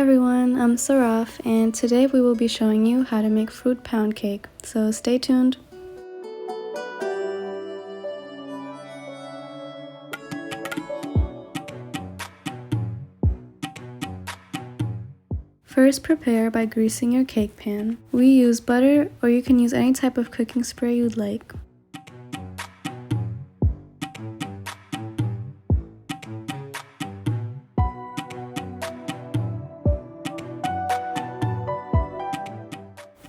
everyone, I'm Saraf, and today we will be showing you how to make fruit pound cake, so stay tuned. First, prepare by greasing your cake pan. We use butter, or you can use any type of cooking spray you'd like.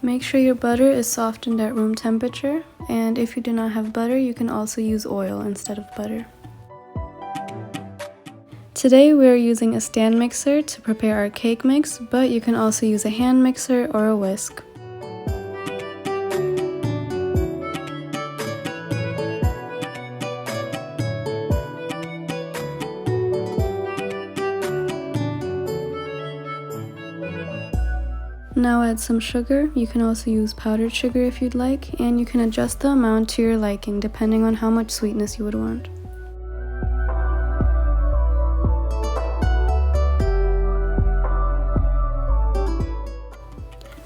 Make sure your butter is softened at room temperature, and if you do not have butter, you can also use oil instead of butter. Today we are using a stand mixer to prepare our cake mix, but you can also use a hand mixer or a whisk. Now add some sugar. You can also use powdered sugar if you'd like, and you can adjust the amount to your liking depending on how much sweetness you would want.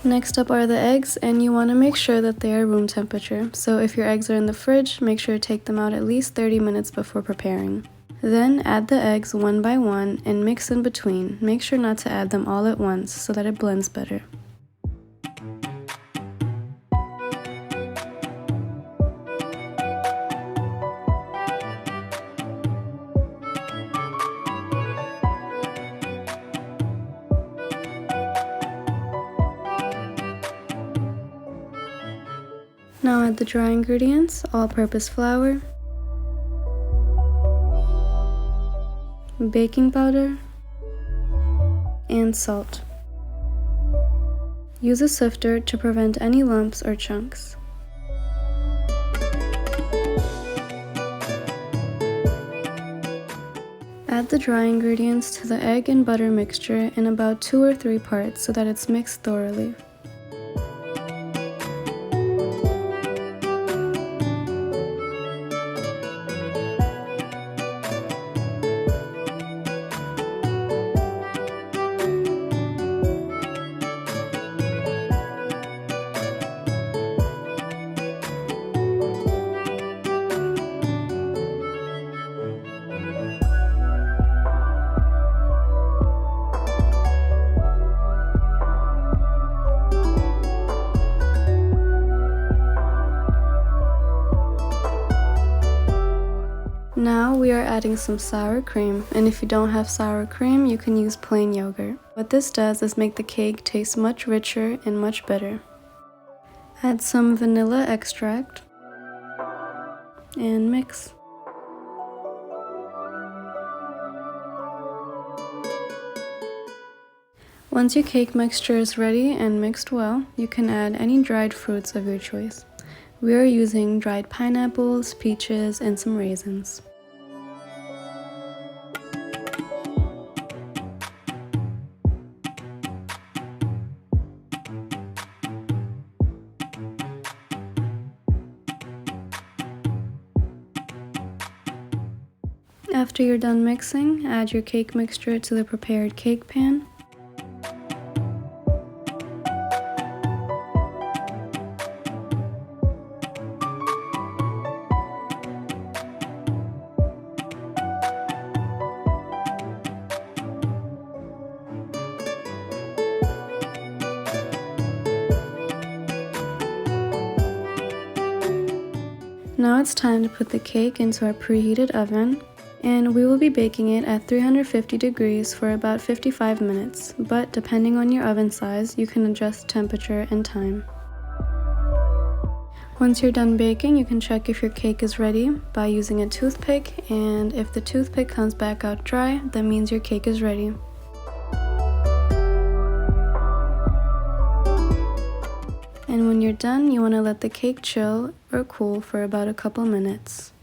Next up are the eggs, and you want to make sure that they are room temperature. So if your eggs are in the fridge, make sure to take them out at least 30 minutes before preparing. Then add the eggs one by one and mix in between. Make sure not to add them all at once so that it blends better. Now add the dry ingredients, all-purpose flour, baking powder, and salt. Use a sifter to prevent any lumps or chunks. Add the dry ingredients to the egg and butter mixture in about 2 or 3 parts so that it's mixed thoroughly. Now we are adding some sour cream, and if you don't have sour cream, you can use plain yogurt. What this does is make the cake taste much richer and much better. Add some vanilla extract and mix. Once your cake mixture is ready and mixed well, you can add any dried fruits of your choice. We are using dried pineapples, peaches, and some raisins. After you're done mixing, add your cake mixture to the prepared cake pan. Now it's time to put the cake into our preheated oven, and we will be baking it at 350 degrees for about 55 minutes, but depending on your oven size, you can adjust temperature and time. Once you're done baking, you can check if your cake is ready by using a toothpick, and if the toothpick comes back out dry, that means your cake is ready. And when you're done, you want to let the cake chill or cool for about a couple minutes.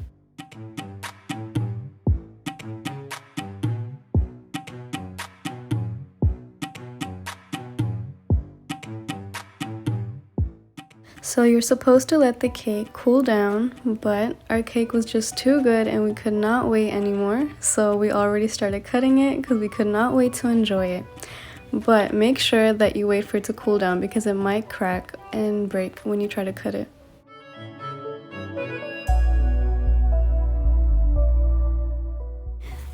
So you're supposed to let the cake cool down, but our cake was just too good and we could not wait anymore, so we already started cutting it because we could not wait to enjoy it. but make sure that you wait for it to cool down because it might crack and break when you try to cut it.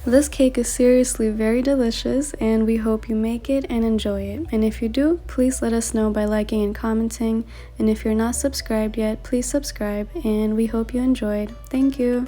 This cake is seriously very delicious, and we hope you make it and enjoy it. And if you do, please let us know by liking and commenting. And if you're not subscribed yet, please subscribe, and we hope you enjoyed. Thank you.